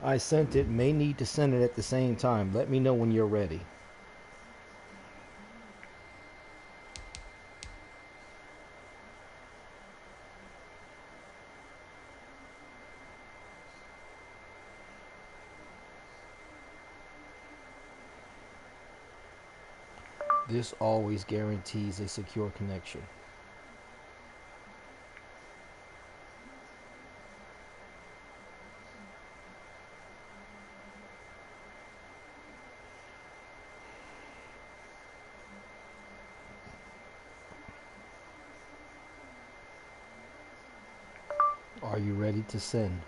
I sent it. May need to send it at the same time. Let me know when you're ready. This always guarantees a secure connection. Are you ready to send?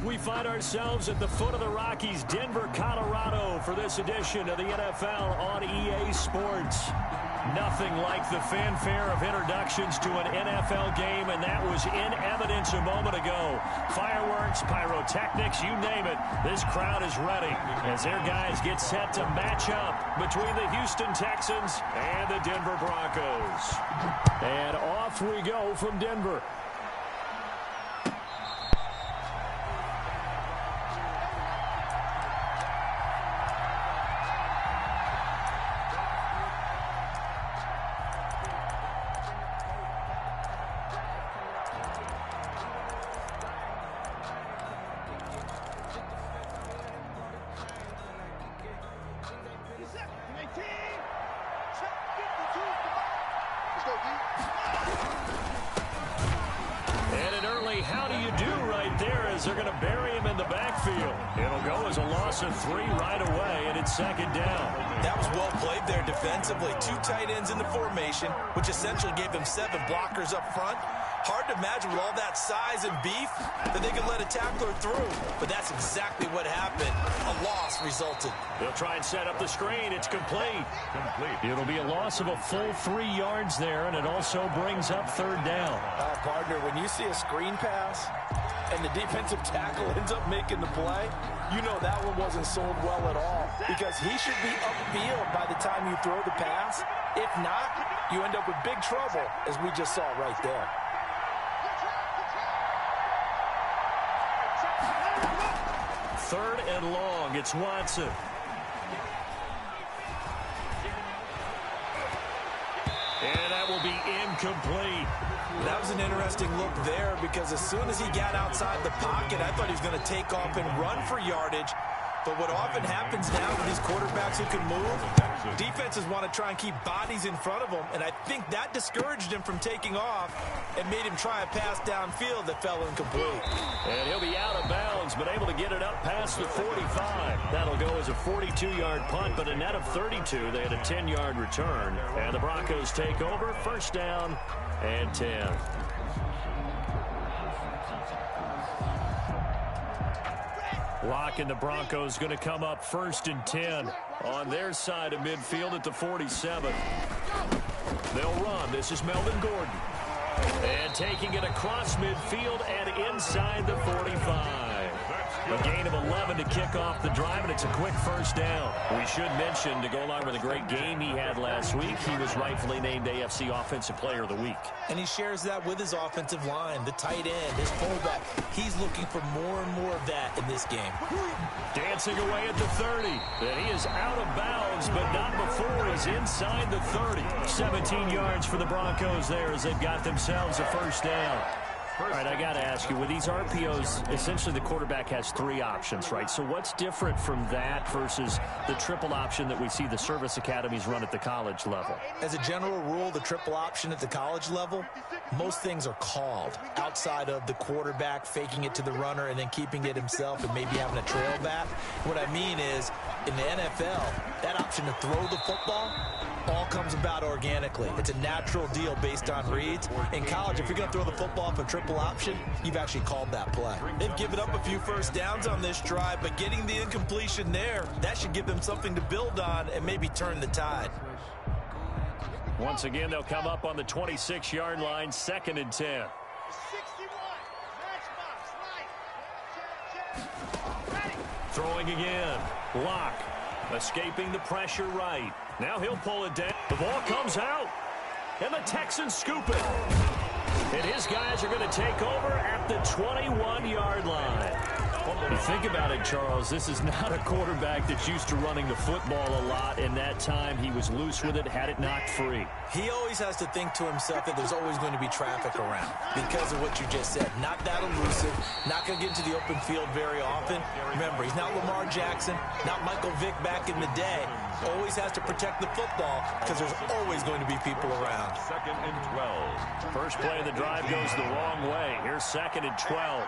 We find ourselves at the foot of the Rockies, Denver, Colorado, for this edition of the NFL on EA Sports. Nothing like the fanfare of introductions to an NFL game, and that was in evidence a moment ago. Fireworks, pyrotechnics, you name it, this crowd is ready as their guys get set to match up between the Houston Texans and the Denver Broncos. And off we go from Denver. And an early how do you do right there as they're going to bury him in the backfield. It'll go as a loss of 3 right away, and it's second down. That was well played there defensively. 2 tight ends in the formation, which essentially gave them 7 blockers up front. Hard to imagine with all that size and beef that they could let a tackler through. But that's exactly what happened. A loss resulted. They'll try and set up the screen. It's complete. It'll be a loss of a full 3 yards there, and it also brings up third down. Partner, when you see a screen pass and the defensive tackle ends up making the play, you know that one wasn't sold well at all, because he should be upfield by the time you throw the pass. If not, you end up with big trouble, as we just saw right there. Third and long. It's Watson. And that will be incomplete. That was an interesting look there because as soon as he got outside the pocket, I thought he was going to take off and run for yardage. But what often happens now with these quarterbacks who can move, defenses want to try and keep bodies in front of them, and I think that discouraged him from taking off and made him try a pass downfield that fell incomplete. And he'll be out of bounds, but able to get it up past the 45. That'll go as a 42-yard punt, but a net of 32. They had a 10-yard return, and the Broncos take over. First down and 10. Locke and the Broncos going to come up 1st and 10 on their side of midfield at the 47. They'll run. This is Melvin Gordon. And taking it across midfield and inside the 45. A gain of 11 to kick off the drive, and it's a quick first down. We should mention, to go along with a great game he had last week, he was rightfully named AFC Offensive Player of the Week. And he shares that with his offensive line, the tight end, his fullback. He's looking for more and more of that in this game. Dancing away at the 30. And he is out of bounds, but not before he's inside the 30. 17 yards for the Broncos there as they've got themselves a first down. All right, I got to ask you, with these RPOs, essentially the quarterback has 3 options, right? So what's different from that versus the triple option that we see the service academies run at the college level? As a general rule, the triple option at the college level, most things are called outside of the quarterback faking it to the runner and then keeping it himself and maybe having a trail back. What I mean is, in the NFL, that option to throw the football all comes about organically. It's a natural deal based on reads. In college, if you're going to throw the football for triple option, you've actually called that play. They've given up a few first downs on this drive, but getting the incompletion there, that should give them something to build on and maybe turn the tide. Once again, they'll come up on the 26-yard line, 2nd and 10. Throwing again. Locke escaping the pressure right. Now he'll pull it down. The ball comes out. And the Texans scoop it. And his guys are going to take over at the 21-yard line. When you think about it, Charles, this is not a quarterback that's used to running the football a lot. And that time he was loose with it, had it knocked free. He always has to think to himself that there's always going to be traffic around because of what you just said. Not that elusive, not going to get into the open field very often. Remember, he's not Lamar Jackson, not Michael Vick back in the day. Always has to protect the football because there's always going to be people around. 2nd and 12. First play of the drive goes the wrong way. Here's 2nd and 12.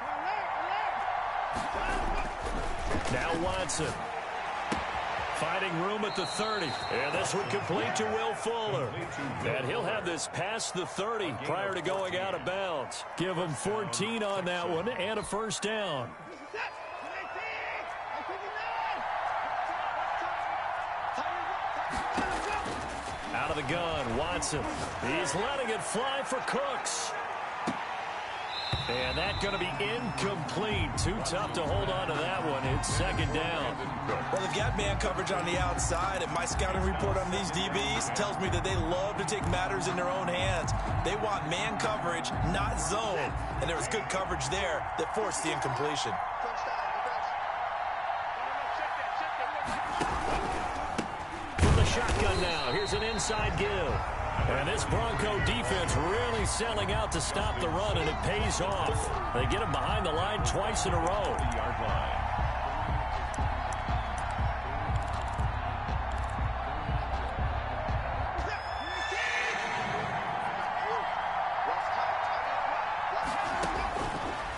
Now Watson. Finding room at the 30. And this one complete to Will Fuller. And he'll have this past the 30 prior to going out of bounds. Give him 14 on that one and a first down. Out of the gun, Watson. He's letting it fly for Cooks. And that's going to be incomplete. Too tough to hold on to that one. It's 2nd down. Well, they've got man coverage on the outside, and my scouting report on these DBs tells me that they love to take matters in their own hands. They want man coverage, not zone. And there was good coverage there that forced the incompletion. From the shotgun now, here's an inside give. And this Bronco defense really selling out to stop the run, and it pays off. They get him behind the line twice in a row.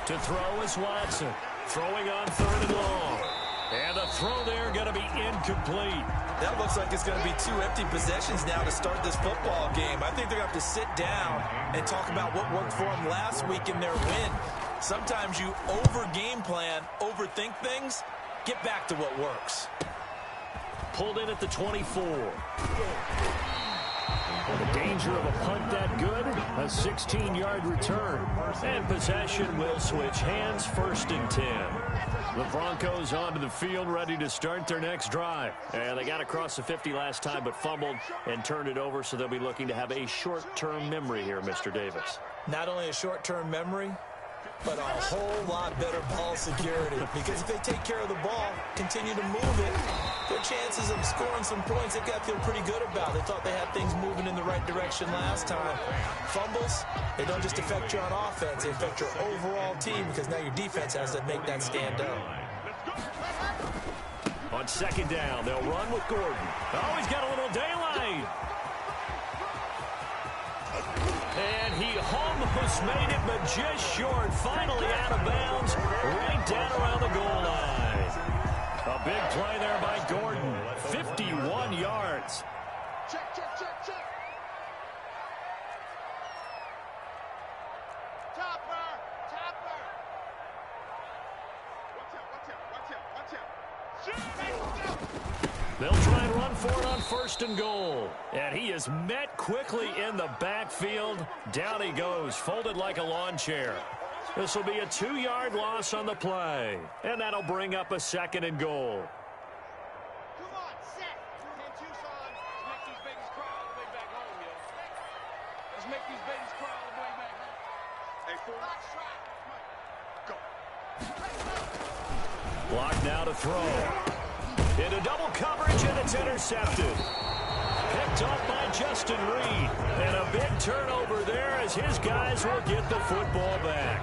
To throw is Watson. Throwing on 3rd and long. And the throw there going to be incomplete. That looks like it's going to be 2 empty possessions now to start this football game. I think they're going to have to sit down and talk about what worked for them last week in their win. Sometimes you over-game plan, overthink things, get back to what works. Pulled in at the 24. The danger of a punt that good, a 16-yard return. And possession will switch hands, 1st and 10. The Broncos onto the field, ready to start their next drive. And they got across the 50 last time, but fumbled and turned it over, so they'll be looking to have a short-term memory here, Mr. Davis. Not only a short-term memory, but a whole lot better ball security. Because if they take care of the ball, continue to move it, their chances of scoring some points, they've got to feel pretty good about. They thought they had things moving in the right direction last time. Fumbles, they don't just affect you on offense, they affect your overall team because now your defense has to make that stand up. On second down, they'll run with Gordon. Oh, he's got a little daylight. And he almost made it, but just short. Finally out of bounds, right down around the goal line. A big play there by Gordon. 51 yards. Check, check, check, check. Topper, topper. Watch out, watch out, watch out, watch out. They'll try and run for it on first and goal. And he is met quickly in the backfield. Down he goes, folded like a lawn chair. This will be a 2-yard loss on the play. And that'll bring up a second and goal. Come on, set. 10-2, son. Let's make these babies cry all the way back home, yo. Let's make these babies cry all the way back home. Hey, fool. Go. Block now to throw. Into double coverage, and it's intercepted. Picked off by Justin Reed. And a big turnover there as his guys will get the football back.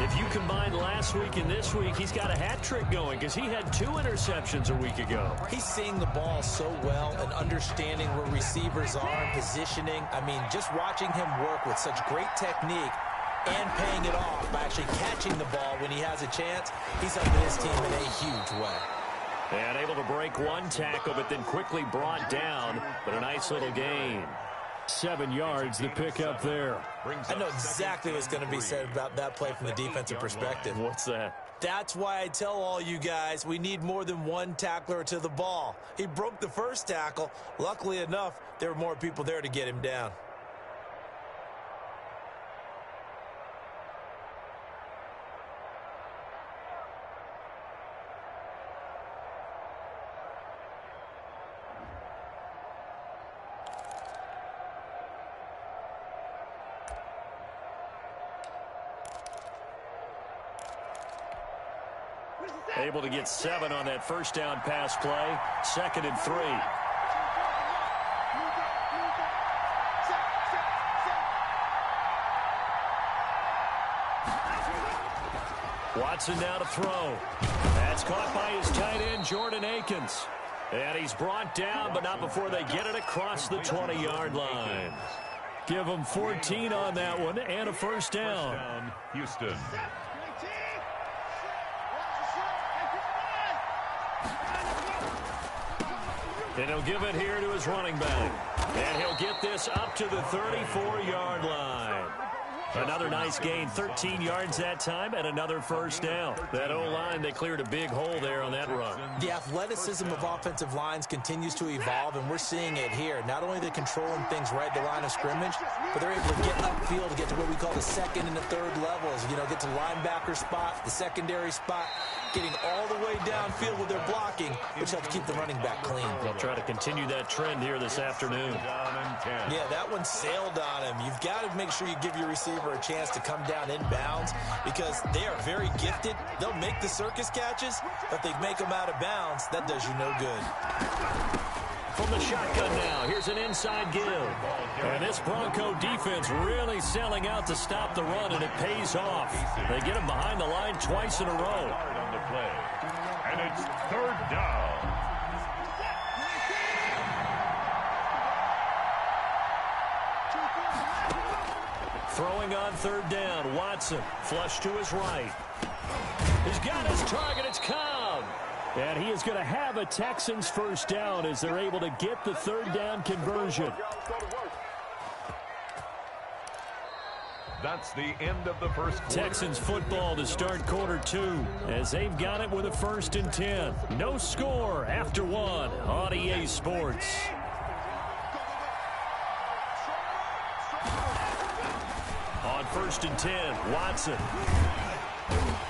If you combine last week and this week, he's got a hat trick going because he had 2 interceptions a week ago. He's seeing the ball so well and understanding where receivers are and positioning. I mean, just watching him work with such great technique and paying it off by actually catching the ball when he has a chance, he's helping his team in a huge way. And able to break one tackle, but then quickly brought down. But a nice little gain. 7 yards to pick up there. I know exactly what's going to be said about that play from the defensive perspective. What's that? That's why I tell all you guys we need more than one tackler to the ball. He broke the first tackle. Luckily enough, there were more people there to get him down. Able to get 7 on that first down pass play. 2nd and 3. Watson now to throw. That's caught by his tight end, Jordan Akins. And he's brought down, but not before they get it across the 20-yard line. Give them 14 on that one and a first down. Houston. And he'll give it here to his running back. And he'll get this up to the 34-yard line. Another nice gain, 13 yards that time, and another first down. That O-line, they cleared a big hole there on that run. The athleticism of offensive lines continues to evolve, and we're seeing it here. Not only are they controlling things right at the line of scrimmage, but they're able to get upfield to get to what we call the second and the third levels. You know, get to linebacker spot, the secondary spot, getting all the way downfield with their blocking, which helps keep the running back clean. They'll try to continue that trend here this afternoon. Yeah, that one sailed on him. You've got to make sure you give your receiver a chance to come down inbounds because they are very gifted. They'll make the circus catches, but they make them out of bounds. That does you no good. From the shotgun now, here's an inside give. And this Bronco defense really selling out to stop the run, and it pays off. They get him behind the line twice in a row. On the play. And it's 3rd down. Throwing on 3rd down, Watson, flush to his right. He's got his target, it's Cobb. And he is going to have a Texans first down as they're able to get the 3rd down conversion. That's the end of the first quarter. Texans football to start quarter 2 as they've got it with a 1st and 10. No score after 1 on EA Sports. On 1st and 10, Watson.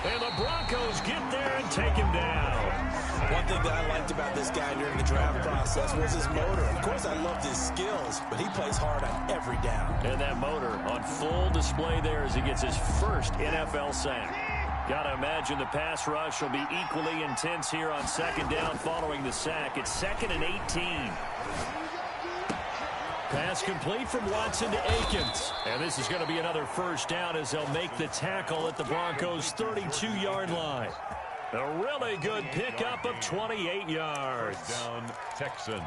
And the Broncos get there and take him down. One thing that I liked about this guy during the draft process was his motor. Of course, I loved his skills, but he plays hard on every down. And that motor on full display there as he gets his first NFL sack. Got to imagine the pass rush will be equally intense here on second down following the sack. It's 2nd and 18. Pass complete from Watson to Akins. And this is going to be another first down as they'll make the tackle at the Broncos' 32-yard line. A really good pickup of 28 yards. First down, Texans.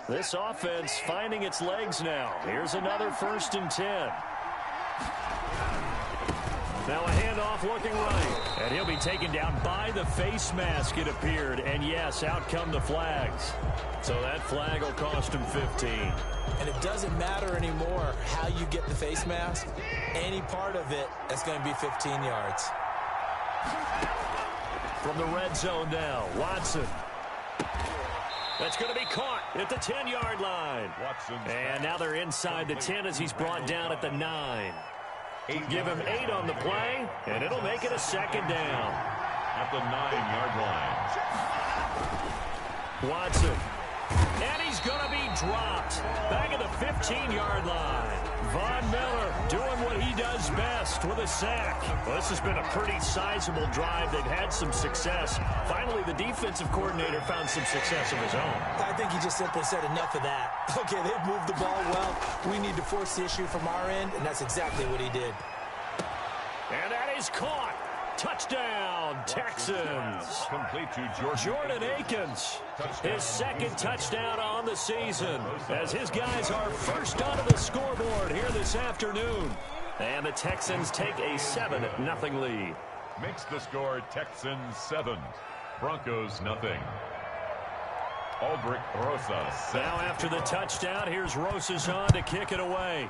This offense finding its legs now. Here's another 1st and 10. Now a handoff looking right. And he'll be taken down by the face mask, it appeared. And yes, out come the flags. So that flag will cost him 15. And it doesn't matter anymore how you get the face mask. Any part of it, that's going to be 15 yards. From the red zone now, Watson. That's going to be caught at the 10-yard line. And now they're inside the 10 as he's brought down at the 9. Give him 8 on the play, and it'll make it a 2nd down. At the 9-yard line. Watson. And he's going to be dropped. Back at the 15-yard line. Von Miller doing what he does best with a sack. Well, this has been a pretty sizable drive. They've had some success. Finally, the defensive coordinator found some success of his own. I think he just simply said enough of that. Okay, they've moved the ball well. We need to force the issue from our end, and that's exactly what he did. And that is caught. Touchdown, Texans. Complete to Jordan Akins. His 2nd touchdown on the season as his guys are first onto the scoreboard here this afternoon. And the Texans take a 7-0 lead. Makes the score Texans 7, Broncos 0. Ulbrich Rosas. Now after the touchdown, here's Rosas on to kick it away.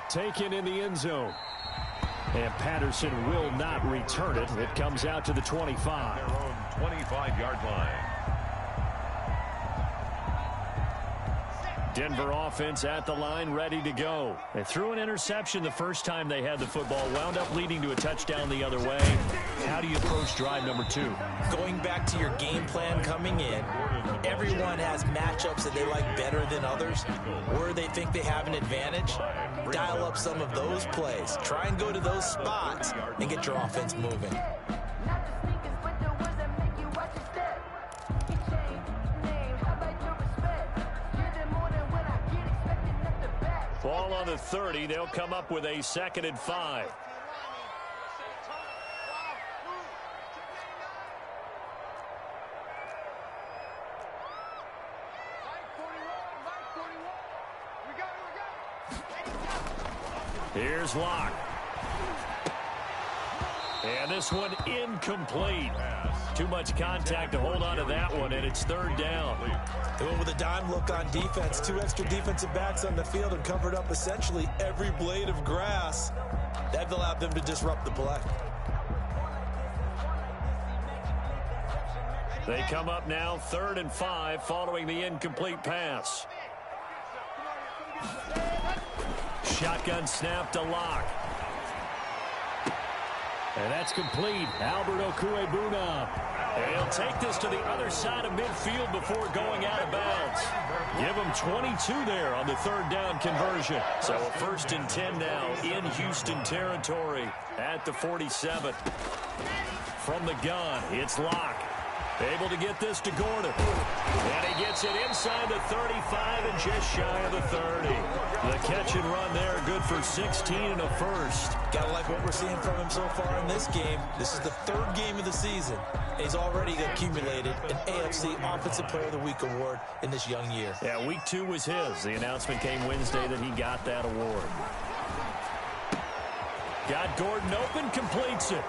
Taken in the end zone. And Patterson will not return it. It comes out to the 25. Their own 25-yard line. Denver offense at the line, ready to go. They threw an interception the first time they had the football, wound up leading to a touchdown the other way. How do you approach drive number 2? Going back to your game plan coming in, everyone has matchups that they like better than others, where they think they have an advantage. Dial up some of those plays. Try and go to those spots and get your offense moving. Ball on the 30. They'll come up with a 2nd and 5. Here's Locke. And this one incomplete. Too much contact to hold on to that one, and it's 3rd down. They went with a dime look on defense. 2 extra defensive backs on the field and covered up essentially every blade of grass. That allowed them to disrupt the play. They come up now 3rd and 5 following the incomplete pass. Shotgun snap to Locke. And that's complete. Albert Okwuegbunam. And he'll take this to the other side of midfield before going out of bounds. Give him 22 there on the 3rd down conversion. So a 1st and 10 now in Houston territory at the 47. From the gun, it's Locke. Able to get this to Gordon. And he gets it inside the 35 and just shy of the 30. The catch and run there, good for 16 and a first. Gotta like what we're seeing from him so far in this game. This is the 3rd game of the season. He's already accumulated an AFC Offensive Player of the Week award in this young year. Yeah, week 2 was his. The announcement came Wednesday that he got that award. Got Gordon open, completes it.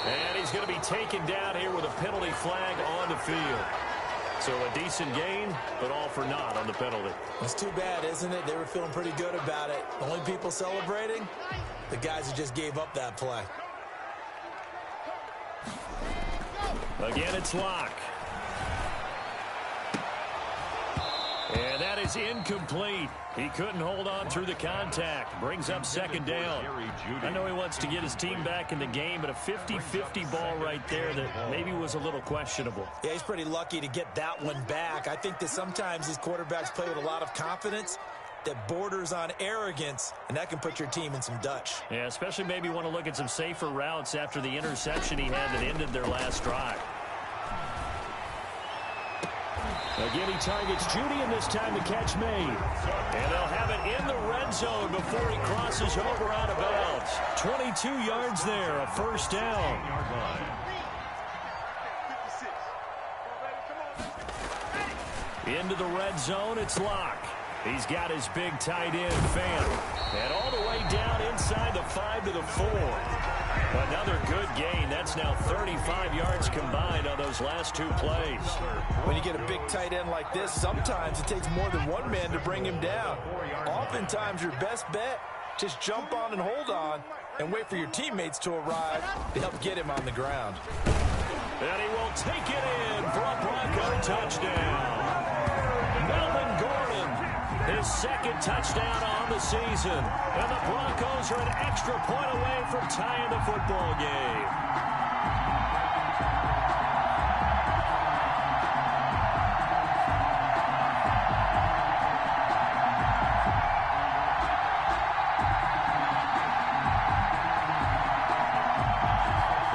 And he's going to be taken down here with a penalty flag on the field. So a decent gain, but all for naught on the penalty. It's too bad, isn't it? They were feeling pretty good about it. The only people celebrating, the guys who just gave up that play. Again, it's Locke. And that is incomplete. He couldn't hold on through the contact. Brings up second down. I know he wants to get his team back in the game, but a 50-50 ball right there that maybe was a little questionable. Yeah, he's pretty lucky to get that one back. I think that sometimes these quarterbacks play with a lot of confidence that borders on arrogance, and that can put your team in some Dutch. Yeah, especially maybe want to look at some safer routes after the interception he had that ended their last drive. Again, he targets Judy, and this time the catch made. And they'll have it in the red zone before he crosses over out of bounds. 22 yards there, a first down. Into the red zone, it's Locke. He's got his big tight end, Fan. And all the way down inside the 5 to the 4. Another good gain. That's now 35 yards combined on those last two plays. When you get a big tight end like this, sometimes it takes more than one man to bring him down. Oftentimes, your best bet, just jump on and hold on and wait for your teammates to arrive to help get him on the ground. And he will take it in for a Bronco touchdown. Melvin Gordon, his second touchdown on the season. And the Broncos are an extra point away from tying the football game.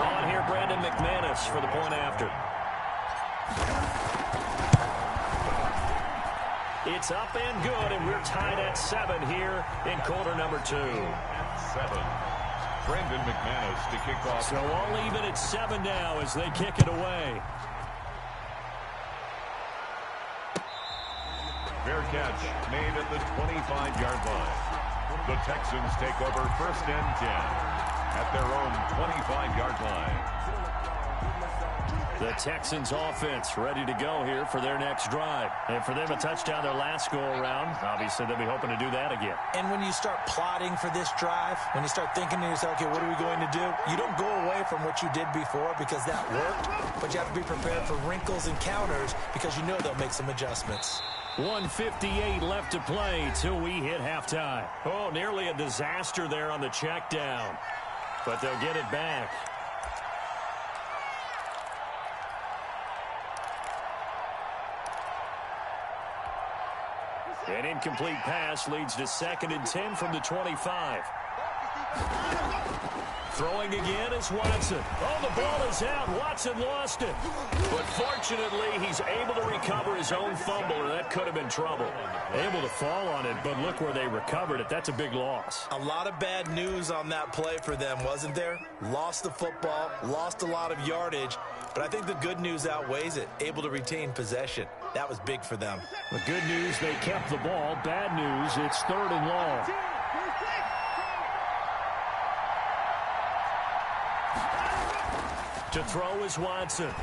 On here, Brandon McManus for the point after. It's up and good, and we're tied at 7 here in quarter number 2. 7. Brandon McManus to kick off. So all even at 7 now as they kick it away. Fair catch made at the 25-yard line. The Texans take over first and 10 at their own 25-yard line. The Texans offense ready to go here for their next drive. And for them a touchdown their last go-around. Obviously, they'll be hoping to do that again. And when you start plotting for this drive, when you start thinking to yourself, okay, what are we going to do? You don't go away from what you did before because that worked, but you have to be prepared for wrinkles and counters because you know they'll make some adjustments. 1:58 left to play till we hit halftime. Oh, nearly a disaster there on the check down. But they'll get it back. An incomplete pass leads to 2nd and 10 from the 25. Throwing again is Watson. Oh, the ball is out. Watson lost it. But fortunately, he's able to recover his own fumble, or that could have been trouble. Able to fall on it, but look where they recovered it. That's a big loss. A lot of bad news on that play for them, wasn't there? Lost the football, lost a lot of yardage, but I think the good news outweighs it. Able to retain possession. That was big for them. The good news, they kept the ball. Bad news, it's 3rd and long. To throw is Watson.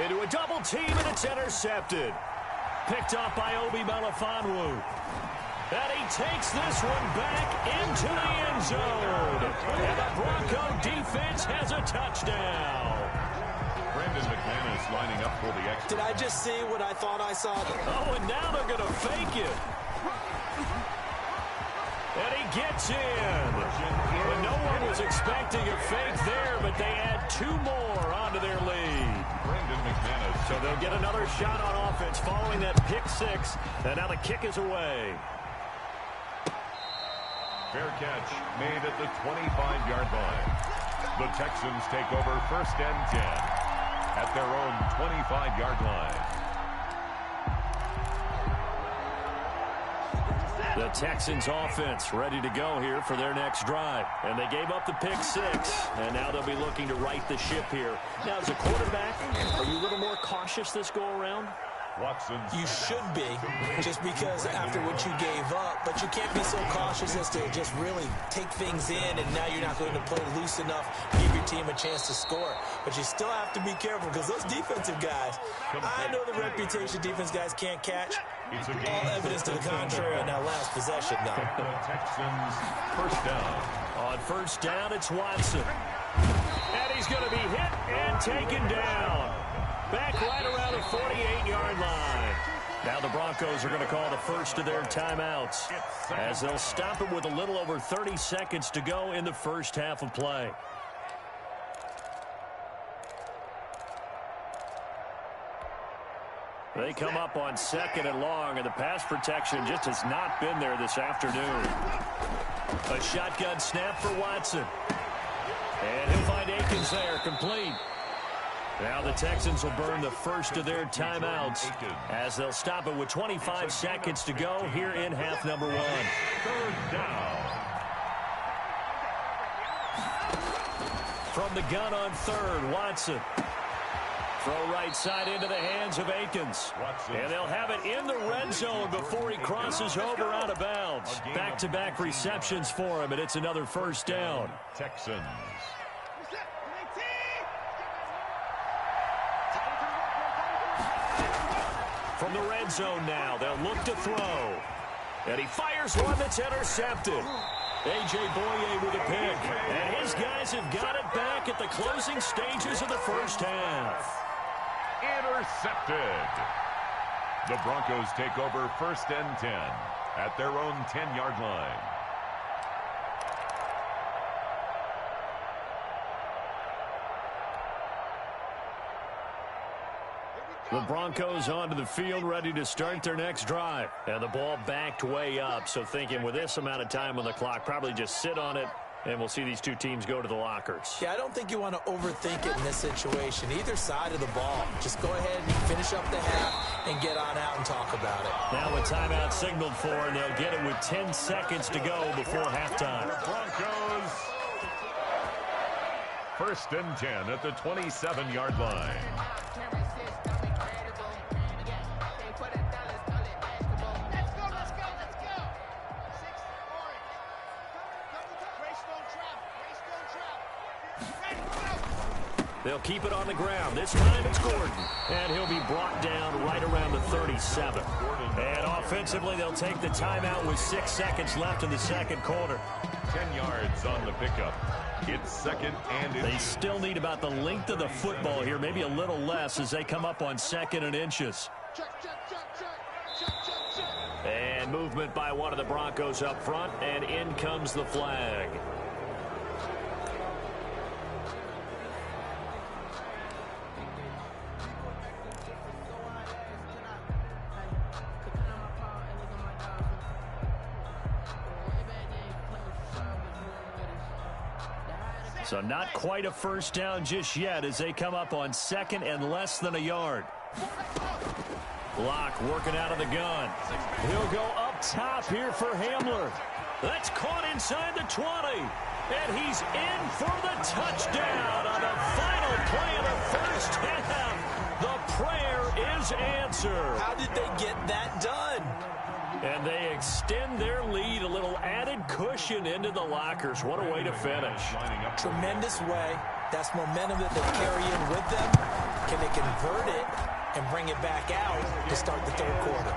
Into a double team, and it's intercepted. Picked up by Obi Melifonwu. And he takes this one back into the end zone. And the Bronco defense has a touchdown. Brandon McManus lining up for the extra. Did I just see what I thought I saw? Oh, and now they're going to fake it. And he gets in. But no one was expecting a fake there, but they add 2 more onto their lead. Brandon McManus. So they'll get another shot on offense following that pick 6. And now the kick is away. Fair catch made at the 25-yard line. The Texans take over first and 10 at their own 25-yard line. The Texans offense ready to go here for their next drive. And they gave up the pick 6. And now they'll be looking to right the ship here. Now, as a quarterback, are you a little more cautious this go-around? You should be, just because after what you gave up, but you can't be so cautious as to just really take things in, and now you're not going to play loose enough to give your team a chance to score. But you still have to be careful because those defensive guys, I know the reputation defense guys can't catch. All evidence to the contrary on that last possession, though. Texans first down. On first down, it's Watson. And he's going to be hit and taken down. Back right around the 48-yard line. Now the Broncos are going to call the first of their timeouts as they'll stop it with a little over 30 seconds to go in the first half of play. They come up on 2nd and long, and the pass protection just has not been there this afternoon. A shotgun snap for Watson. And he'll find Akins there, complete. Now the Texans will burn the first of their timeouts as they'll stop it with 25 seconds to go here in half number 1. 3rd down. From the gun on 3rd, Watson. Throw right side into the hands of Akins. And they'll have it in the red zone before he crosses over out of bounds. Back-to-back receptions for him, and it's another first down. Texans. From the red zone now, they'll look to throw. And he fires one that's intercepted. A.J. Boye with a pick. And his guys have got it back at the closing stages of the first half. Intercepted. The Broncos take over 1st and 10 at their own 10-yard line. The Broncos onto the field, ready to start their next drive. And the ball backed way up, so thinking with this amount of time on the clock, probably just sit on it, and we'll see these two teams go to the lockers. Yeah, I don't think you want to overthink it in this situation. Either side of the ball. Just go ahead and finish up the half and get on out and talk about it. Now a timeout signaled for, and they'll get it with 10 seconds to go before halftime. Broncos. 1st and 10 at the 27-yard line. They'll keep it on the ground. This time it's Gordon. And he'll be brought down right around the 37. And offensively, they'll take the timeout with 6 seconds left in the second quarter. 10 yards on the pickup. It's 2nd and They still need about the length of the football here, maybe a little less as they come up on 2nd and inches. And movement by one of the Broncos up front, and in comes the flag. So not quite a first down just yet as they come up on 2nd and less than a yard. Block working out of the gun. He'll go up top here for Hamler. That's caught inside the 20. And he's in for the touchdown on the final play of the first half. The prayer is answered. How did they get that done? And they extend their lead, a little added cushion into the lockers. What a way to finish. Tremendous way. That's momentum that they carry in with them. Can they convert it and bring it back out to start the 3rd quarter?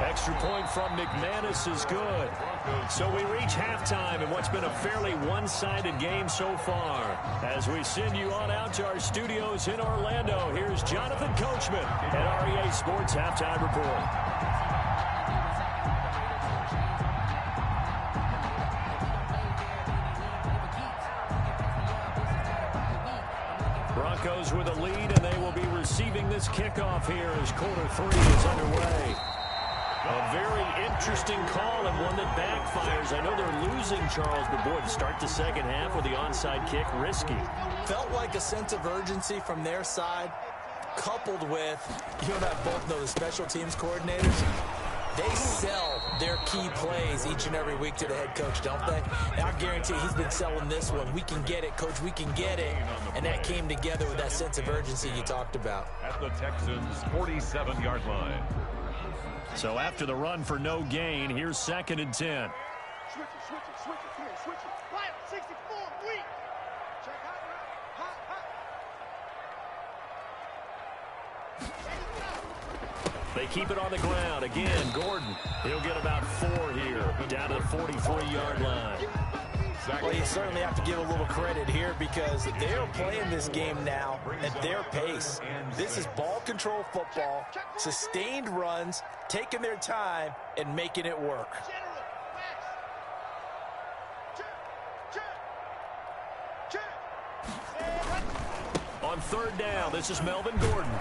Extra point from McManus is good. So we reach halftime in what's been a fairly one-sided game so far. As we send you on out to our studios in Orlando, here's Jonathan Coachman at REA Sports Halftime Report. Broncos with a lead, and they will be receiving this kickoff here as quarter 3 is underway. A very interesting call and one that backfires. I know they're losing, Charles, but boy, to start the second half with the onside kick, risky. Felt like a sense of urgency from their side, coupled with, you and I both know the special teams coordinators. They sell their key plays each and every week to the head coach, don't they? And I guarantee he's been selling this one. We can get it, coach, we can get it. And that came together with that sense of urgency you talked about. At the Texans' 47-yard line. So after the run for no gain, here's 2nd and 10. Switch it, come here, switch it. Right, 64, weak. Check hot, They keep it on the ground. Again, Gordon. He'll get about 4 here, down to the 43-yard line. Well, you certainly have to give a little credit here because they're playing this game now at their pace. This is ball control football, sustained runs, taking their time, and making it work. On third down, this is Melvin Gordon.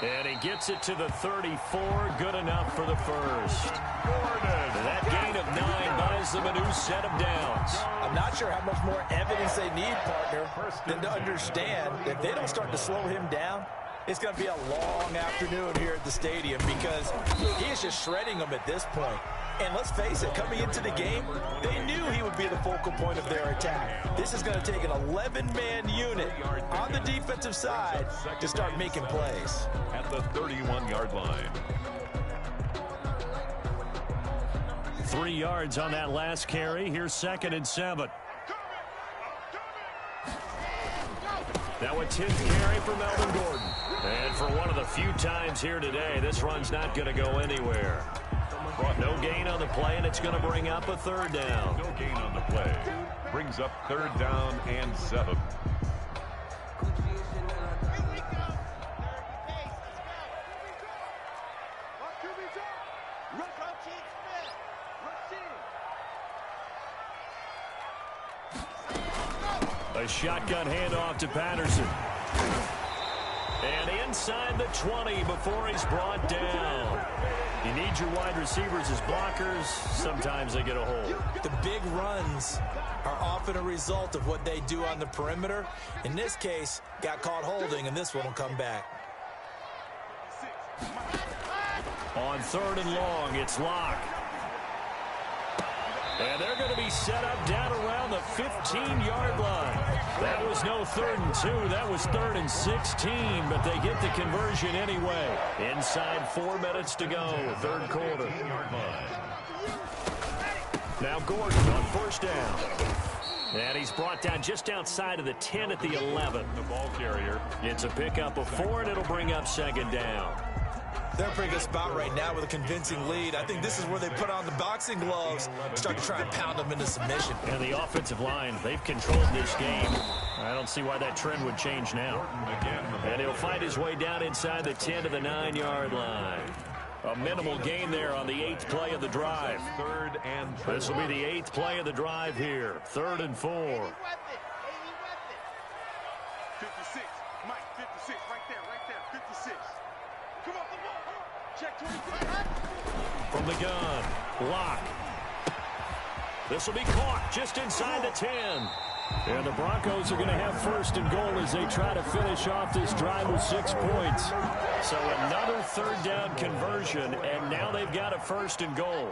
And he gets it to the 34. Good enough for the first. That gain of 9 buys them a new set of downs. I'm not sure how much more evidence they need, partner, than to understand that if they don't start to slow him down, it's going to be a long afternoon here at the stadium because he is just shredding them at this point. And let's face it, coming into the game, they knew he would be the focal point of their attack. This is going to take an 11-man unit on the defensive side to start making plays. At the 31-yard line. 3 yards on that last carry. Here's 2nd and 7. Now a 10th carry for Melvin Gordon. And for one of the few times here today, this run's not going to go anywhere. No gain on the play, and it's going to bring up a 3rd down. No gain on the play. Brings up 3rd down and 7. A shotgun handoff to Patterson. And inside the 20 before he's brought down. You need your wide receivers as blockers. Sometimes they get a hold. The big runs are often a result of what they do on the perimeter. In this case, got caught holding, and this one will come back. On 3rd and long, it's Locke. And they're going to be set up down around the 15-yard line. That was no 3rd and 2. That was 3rd and 16, but they get the conversion anyway. Inside 4 minutes to go, 3rd quarter. Now Gordon on 1st down. And he's brought down just outside of the 10 at the 11. The ball carrier. It's a pickup of 4, and it'll bring up 2nd down. They're in a pretty good spot right now with a convincing lead. I think this is where they put on the boxing gloves, start to try and pound them into submission. And the offensive line, they've controlled this game. I don't see why that trend would change now. And he'll fight his way down inside the 10 to the 9-yard line. A minimal gain there on the 8th play of the drive. 3rd and 4. This will be the 8th play of the drive here. 3rd and 4. 56. Mike, 56. Right there. 56. Come on, come on. Check 25. From the gun, Locke. This will be caught just inside the 10. And the Broncos are going to have 1st and goal as they try to finish off this drive with 6 points. So another 3rd down conversion, and now they've got a 1st and goal.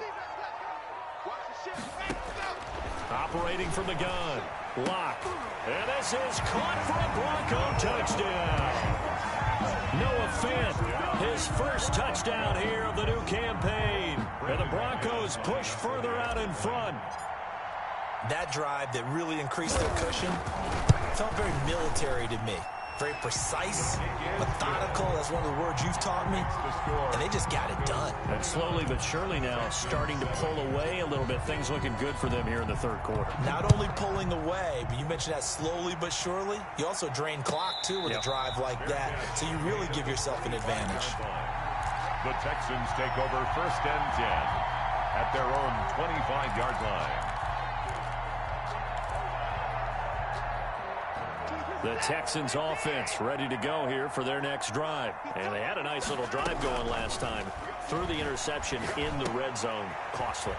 Operating from the gun, Locke. And this is caught for a Bronco touchdown. Noah Fant, his first touchdown here of the new campaign. And the Broncos push further out in front. That drive that really increased their cushion felt very military to me. Very precise, methodical. That's one of the words you've taught me. And they just got it done. And slowly but surely now starting to pull away a little bit. Things looking good for them here in the 3rd quarter. Not only pulling away, but you mentioned that slowly but surely. You also drain clock, too, with a drive like that. So you really give yourself an advantage. The Texans take over 1st and 10 at their own 25-yard line. The Texans offense ready to go here for their next drive. And they had a nice little drive going last time. Threw the interception in the red zone. Costly.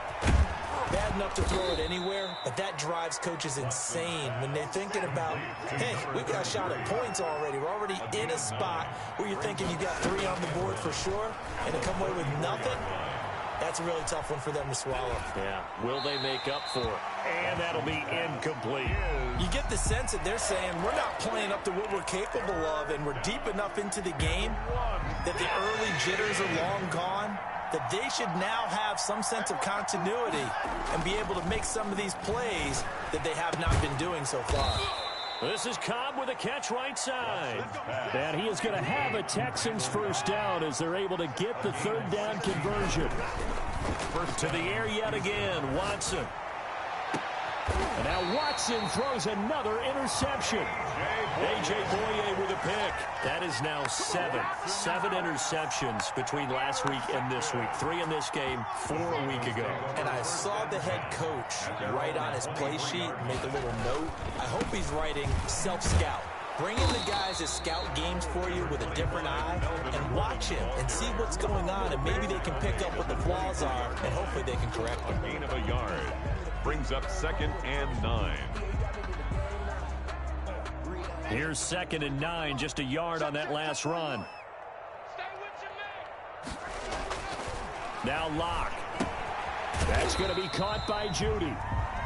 Bad enough to throw it anywhere, but that drives coaches insane when they're thinking about, hey, we've got a shot at points already. We're already in a spot where you're thinking you got 3 on the board for sure, and to come away with nothing, that's a really tough one for them to swallow. Yeah, will they make up for it? And that'll be incomplete. You get the sense that they're saying we're not playing up to what we're capable of, and we're deep enough into the game that the early jitters are long gone, that they should now have some sense of continuity and be able to make some of these plays that they have not been doing so far. This is Cobb with a catch right side. And he is going to have a Texans 1st down as they're able to get the 3rd down conversion. First to the air yet again. Watson. And now Watson throws another interception. A.J. Boye with a pick. That is now 7 interceptions between last week and this week. 3 in this game, 4 a week ago. And I saw the head coach write on his play sheet, make a little note. I hope he's writing self-scout. Bring in the guys that scout games for you with a different eye and watch him and see what's going on, and maybe they can pick up what the flaws are, and hopefully they can correct them. A gain of a yard brings up 2nd and 9. Here's 2nd and 9, just a yard on that last run. Now Locke. That's going to be caught by Judy.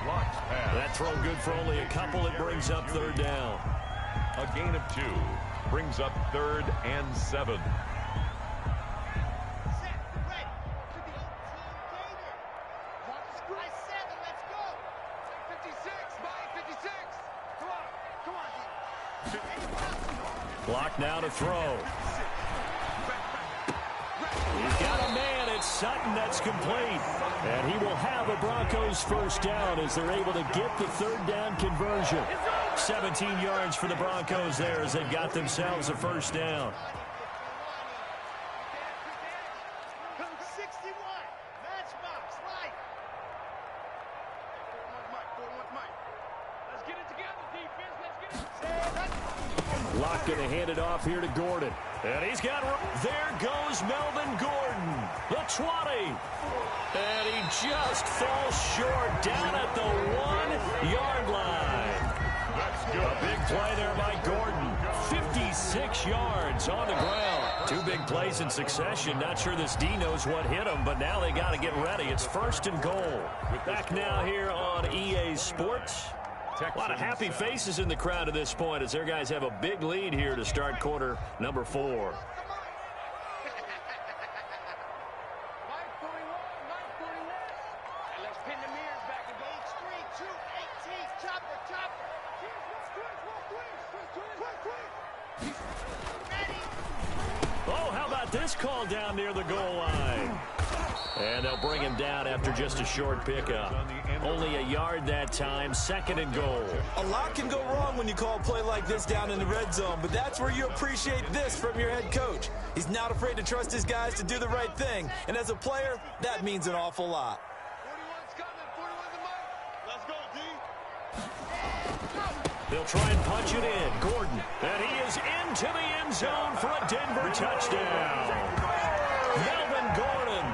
Locke's pass. That throw good for only a couple. It brings up 3rd down. A gain of 2 brings up 3rd and 7. Block now to throw. He's got a man. It's Sutton. That's complete. And he will have a Broncos 1st down as they're able to get the 3rd down conversion. 17 yards for the Broncos there as they got themselves a 1st down. Locke going to hand it off here to Gordon. And he's got... There goes Melvin Gordon. The 20. And he just falls short down at the 1-yard line. That's good. A big play there by Gordon. 56 yards on the ground. 2 big plays in succession. Not sure this D knows what hit him, but now they got to get ready. It's 1st and goal. Back now here on EA Sports. A lot of happy faces in the crowd at this point as their guys have a big lead here to start quarter number 4. Oh, how about this call down near the goal line? And they'll bring him down after just a short pickup. Only a yard that time, 2nd and goal. A lot can go wrong when you call a play like this down in the red zone, but that's where you appreciate this from your head coach. He's not afraid to trust his guys to do the right thing, and as a player, that means an awful lot. 41's coming, 41's the mark. Let's go, D. They'll try and punch it in. Gordon, and he is into the end zone for a Denver touchdown. Melvin Gordon.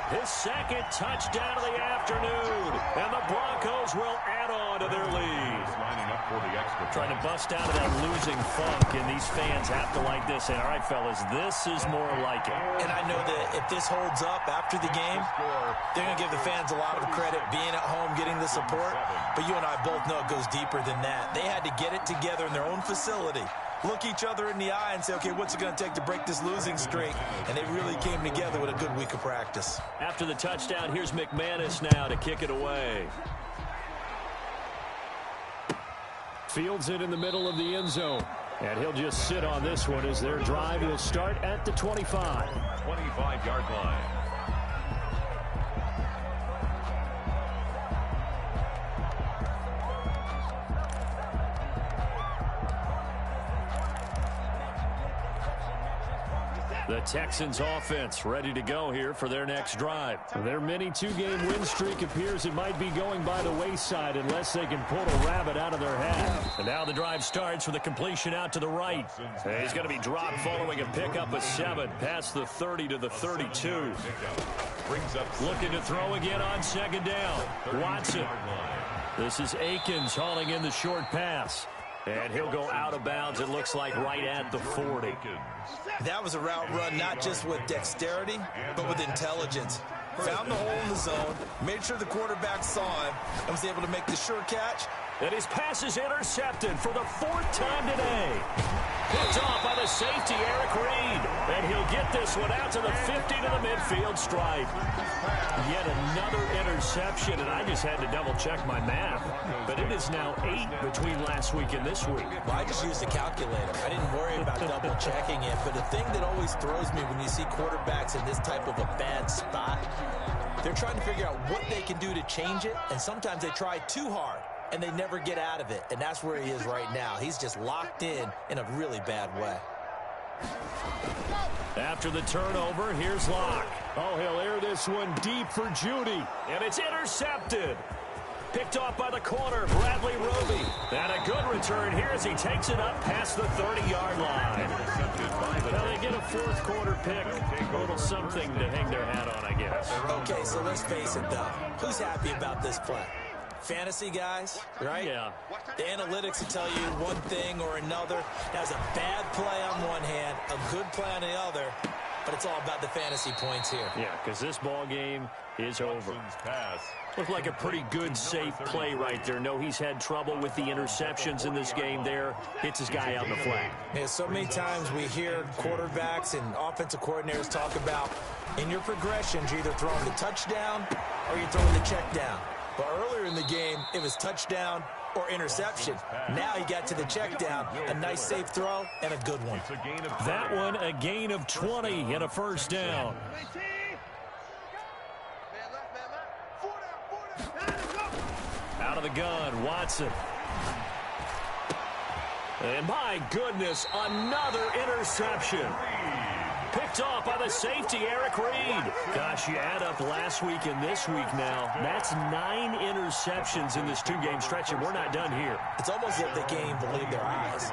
His 2nd touchdown of the afternoon. And the Broncos will add on to their lead. Lining up for the extra. Trying to bust out of that losing funk, and these fans have to like this. And all right, fellas, this is more like it. And I know that if this holds up after the game, they're going to give the fans a lot of credit being at home, getting the support. But you and I both know it goes deeper than that. They had to get it together in their own facility. Look each other in the eye and say, okay, what's it going to take to break this losing streak? And they really came together with a good week of practice. After the touchdown, here's McManus now to kick it away. Fields it in the middle of the end zone. And he'll just sit on this one as their drive will start at the 25. 25-yard line. The Texans offense ready to go here for their next drive. Their mini 2-game win streak appears it might be going by the wayside unless they can pull a rabbit out of their hat. And now the drive starts with a completion out to the right. And he's going to be dropped following a pickup of 7 past the 30 to the 32. Looking to throw again on 2nd down. Watson. This is Akins hauling in the short pass. And he'll go out of bounds, it looks like, right at the 40. That was a route run not just with dexterity, but with intelligence. Found the hole in the zone, made sure the quarterback saw him, and was able to make the sure catch And his pass is intercepted for the 4th time today. Picked off by the safety, Eric Reed. And he'll get this one out to the 50 to the midfield stripe. Yet another interception, and I just had to double-check my math. But it is now 8 between last week and this week. Well, I just used a calculator. I didn't worry about double-checking it. But the thing that always throws me when you see quarterbacks in this type of a bad spot, they're trying to figure out what they can do to change it, and sometimes they try too hard, and they never get out of it. And that's where he is right now. He's just locked in a really bad way. After the turnover, here's Locke. Oh, he'll air this one deep for Judy. And it's intercepted. Picked off by the corner, Bradley Roby. And a good return here as he takes it up past the 30-yard line. Well, they get a 4th quarter pick. A little something to hang their hat on, I guess. Okay, so let's face it, though. Who's happy about this play? Fantasy guys, right? Yeah. The analytics will tell you one thing or another. That's a bad play on one hand, a good play on the other, but it's all about the fantasy points here. Yeah, because this ball game is over. Looked like a pretty good, safe play right there. No, he's had trouble with the interceptions in this game there. Hits his guy out in the flat. Yeah, so many times we hear quarterbacks and offensive coordinators talk about in your progressions, you're either throwing the touchdown or you're throwing the check down. But earlier in the game, it was touchdown or interception. Now he got to the check down, a nice safe throw, and a good one. That one, a gain of 20 and a 1st down. Out of the gun, Watson. And my goodness, another interception. Picked off by the safety, Eric Reed. Gosh, you add up last week and this week now. That's 9 interceptions in this 2-game stretch, and we're not done here. It's almost like they can't even believe their eyes.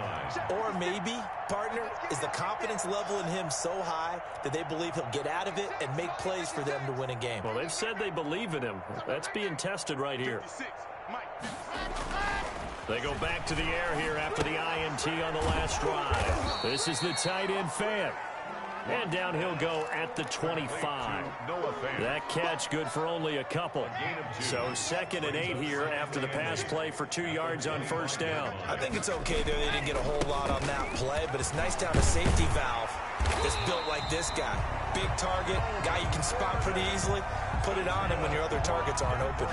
Or maybe, partner, is the confidence level in him so high that they believe he'll get out of it and make plays for them to win a game. Well, they've said they believe in him. That's being tested right here. They go back to the air here after the INT on the last drive. This is the tight end fan. And down he'll go at the 25. That catch good for only a couple. So 2nd and 8 here after the pass play for 2 yards on 1st down. I think it's okay there. They didn't get a whole lot on that play, but it's nice to have a safety valve that's built like this guy. Big target, guy you can spot pretty easily. Put it on him when your other targets aren't open.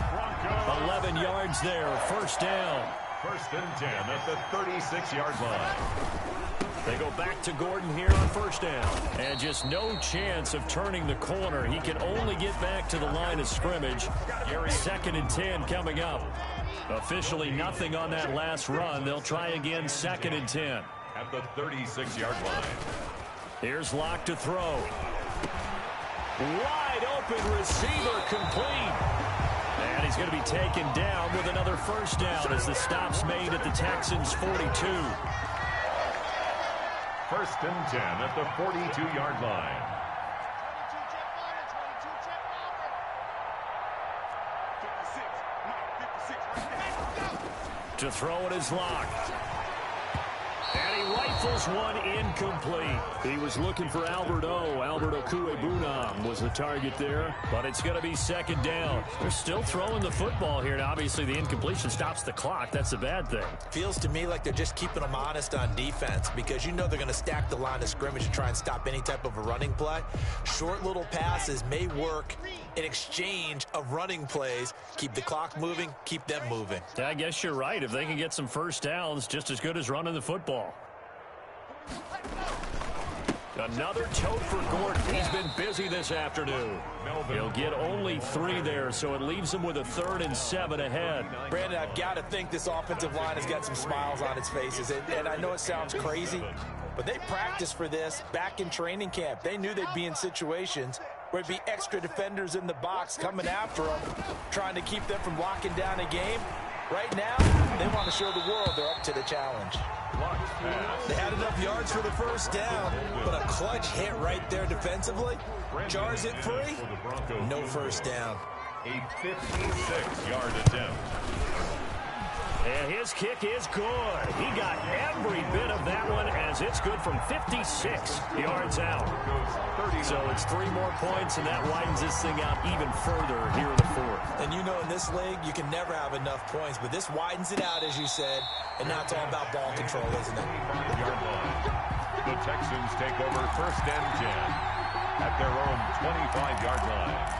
11 yards there, 1st down. 1st and 10 at the 36-yard line. They go back to Gordon here on 1st down. And just no chance of turning the corner. He can only get back to the line of scrimmage. 2nd and 10 coming up. Officially nothing on that last run. They'll try again 2nd and 10. At the 36-yard line. Here's Locke to throw. Wide open receiver complete. And he's going to be taken down with another 1st down as the stop's made at the Texans' 42. 1st and 10 at the 42-yard line. To throw it is Locke. And he rifles one incomplete. He was looking for Albert O. Albert Okuebunam was the target there, but it's going to be 2nd down. They're still throwing the football here, and obviously the incompletion stops the clock. That's a bad thing. Feels to me like they're just keeping them honest on defense because you know they're going to stack the line of scrimmage to try and stop any type of a running play. Short little passes may work in exchange of running plays. Keep the clock moving, keep them moving. Yeah, I guess you're right. If they can get some 1st downs, just as good as running the football. Another tote for Gordon. He's been busy this afternoon. He'll get only 3 there, so it leaves him with a 3rd and 7 ahead. Brandon, I've got to think this offensive line has got some smiles on its faces. And I know it sounds crazy, but they practiced for this back in training camp. They knew they'd be in situations where it'd be extra defenders in the box coming after them, trying to keep them from locking down a game. Right now, they want to show the world they're up to the challenge. They had enough yards for the 1st down, but a clutch hit right there defensively. Jars it free. No 1st down. A 56-yard attempt. And his kick is good. He got every bit of that one as it's good from 56 yards out. So it's 3 more points, and that widens this thing out even further here in the fourth. And you know in this league, you can never have enough points, but this widens it out, as you said, and now it's all about ball control, isn't it? The Texans take over first and 10 at their own 25-yard line.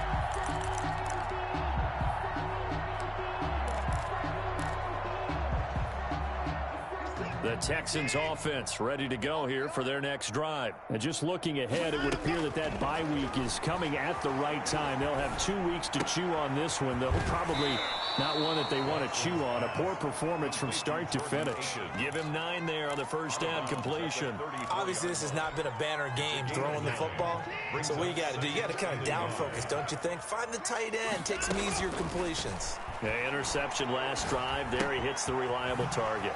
The Texans offense ready to go here for their next drive. And just looking ahead, it would appear that that bye week is coming at the right time. They'll have 2 weeks to chew on this one. They'll probably not one that they want to chew on. A poor performance from start to finish. Give him 9 there on the first down completion. Obviously, this has not been a banner game throwing the football. So what you got to do, you got to kind of down focus, don't you think? Find the tight end, take some easier completions. Yeah, interception last drive. There he hits the reliable target.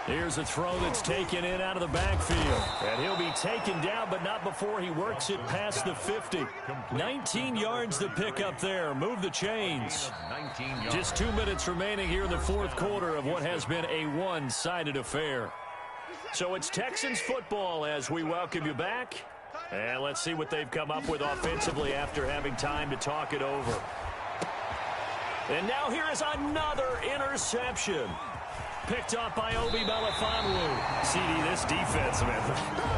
Here's a throw that's taken in out of the backfield. And he'll be taken down, but not before he works it past the 50. 19 yards to pick up there. Move the chains. Just 2 minutes remaining here in the fourth quarter of what has been a one-sided affair. So it's Texans football as we welcome you back. And let's see what they've come up with offensively after having time to talk it over. And now here is another interception. Picked off by Obi Melifonwu. CD, this defense, man,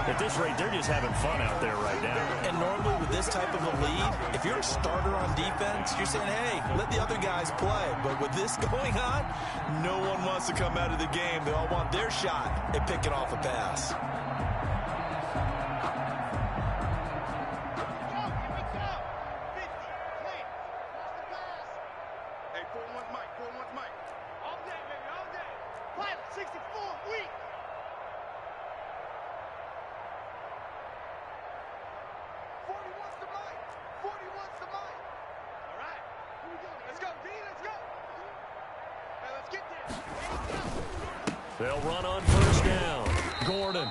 at this rate, they're just having fun out there right now. And normally with this type of a lead, if you're a starter on defense, you're saying, hey, let the other guys play. But with this going on, no one wants to come out of the game. They all want their shot at picking off a pass. They'll run on first down. Gordon.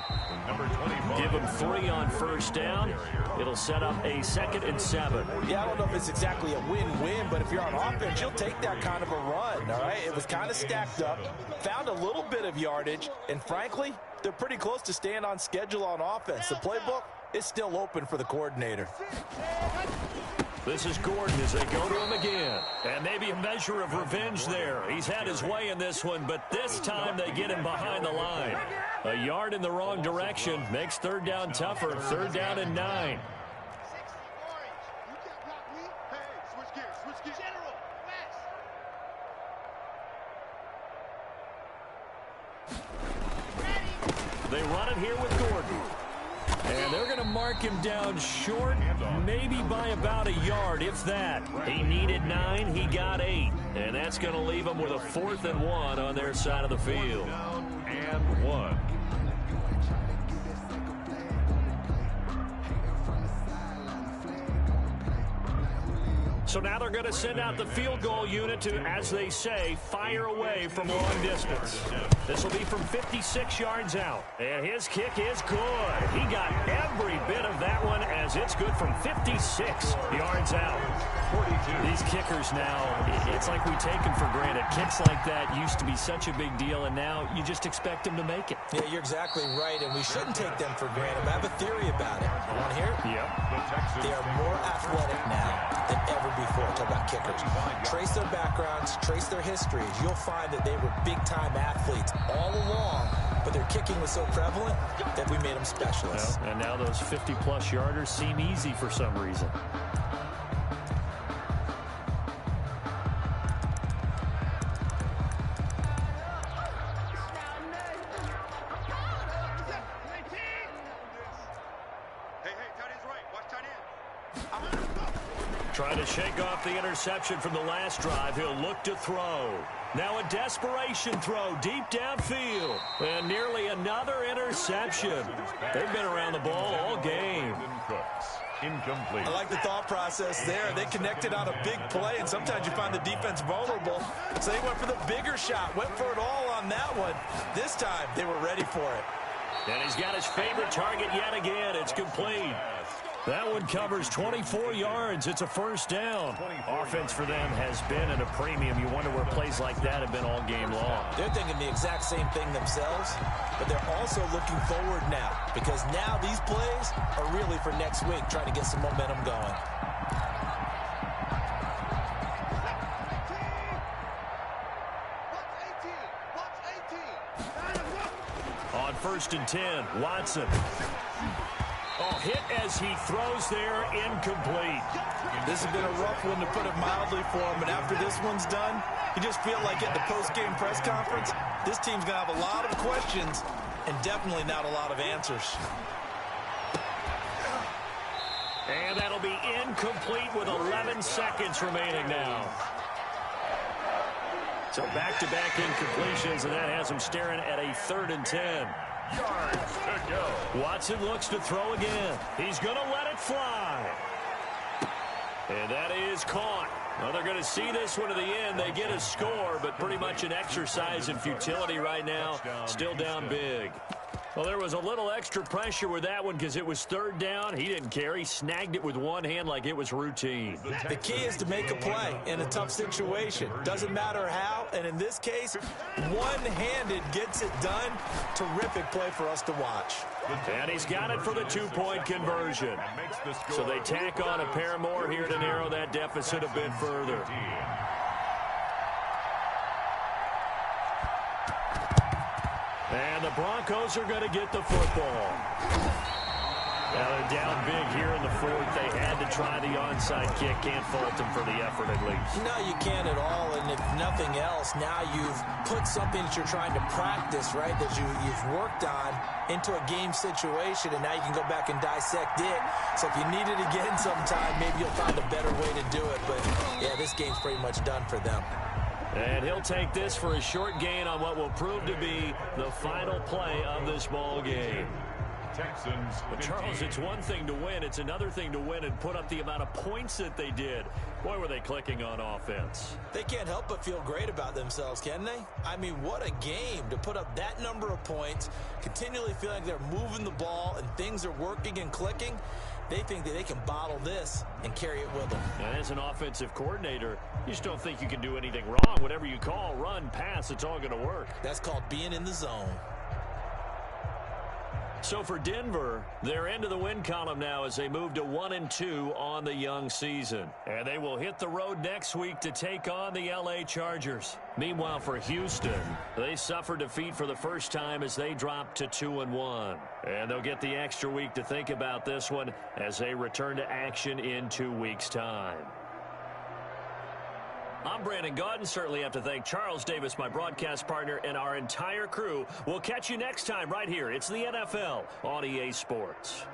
Give him 3 on first down. It'll set up a 2nd and 7. Yeah, I don't know if it's exactly a win-win, but if you're on offense, you'll take that kind of a run, all right? It was kind of stacked up, found a little bit of yardage, and frankly, they're pretty close to staying on schedule on offense. The playbook is still open for the coordinator. This is Gordon as they go to him again. And maybe a measure of revenge there. He's had his way in this one, but this time they get him behind the line. A yard in the wrong direction makes third down tougher. 3rd down and 9. They run it here with Gordon. And they're going to mark him down short, maybe by about a yard, if that. He needed 9, he got 8. And that's going to leave him with a 4th and 1 on their side of the field. And 1. So now they're going to send out the field goal unit to, as they say, fire away from long distance. This will be from 56 yards out. And his kick is good. He got every bit of that one as it's good from 56 yards out. 42. These kickers now, it's like we take them for granted. Kicks like that used to be such a big deal, and now you just expect them to make it. Yeah, you're exactly right, and we shouldn't take them for granted. I have a theory about it. You want to hear it? Yep. They are more athletic now than ever before. Talk about kickers. Trace their backgrounds, trace their histories. You'll find that they were big-time athletes all along, but their kicking was so prevalent that we made them specialists. Well, and now those 50-plus yarders seem easy for some reason. Trying to shake off the interception from the last drive. He'll look to throw. Now a desperation throw deep downfield. And nearly another interception. They've been around the ball all game. Incomplete. I like the thought process there. They connected on a big play, and sometimes you find the defense vulnerable. So they went for the bigger shot, went for it all on that one. This time, they were ready for it. And he's got his favorite target yet again. It's complete. That one covers 24 yards. It's a first down. Offense for them has been at a premium. You wonder where plays like that have been all game long. They're thinking the exact same thing themselves, but they're also looking forward now because now these plays are really for next week, trying to get some momentum going. On 1st and 10, Watson. Oh, hit as he throws there, incomplete. This has been a rough one, to put it mildly, for him, but after this one's done, you just feel like at the post-game press conference, this team's going to have a lot of questions and definitely not a lot of answers. And that'll be incomplete with 11 seconds remaining now. So back-to-back incompletions, and that has him staring at a 3rd and 10. Yards to go. Watson looks to throw again. He's going to let it fly. And that is caught. Well, they're going to see this one to the end. They get a score, but pretty much an exercise in futility right now. Still down big. Well, there was a little extra pressure with that one because it was 3rd down. He didn't care. He snagged it with one hand like it was routine. The key is to make a play in a tough situation. Doesn't matter how, and in this case, one-handed gets it done. Terrific play for us to watch. And he's got it for the 2-point conversion. So they tack on a pair more here to narrow that deficit a bit further. And the Broncos are going to get the football. Now they're down big here in the 4th. They had to try the onside kick. Can't fault them for the effort at least. No, you can't at all. And if nothing else, now you've put something that you're trying to practice, right, that you've worked on into a game situation, and now you can go back and dissect it. So if you need it again sometime, maybe you'll find a better way to do it. But, yeah, this game's pretty much done for them. And he'll take this for a short gain on what will prove to be the final play of this ball game. Texans. But Charles, it's one thing to win. It's another thing to win and put up the amount of points that they did. Boy, were they clicking on offense. They can't help but feel great about themselves, can they? I mean, what a game to put up that number of points, continually feeling like they're moving the ball and things are working and clicking. They think that they can bottle this and carry it with them. And as an offensive coordinator, you just don't think you can do anything wrong. Whatever you call, run, pass, it's all going to work. That's called being in the zone. So for Denver, they're into the win column now as they move to 1-2 on the young season. And they will hit the road next week to take on the LA Chargers. Meanwhile, for Houston, they suffered defeat for the first time as they dropped to 2-1. And they'll get the extra week to think about this one as they return to action in 2 weeks' time. I'm Brandon Gaudin. Certainly have to thank Charles Davis, my broadcast partner, and our entire crew. We'll catch you next time right here. It's the NFL on EA Sports.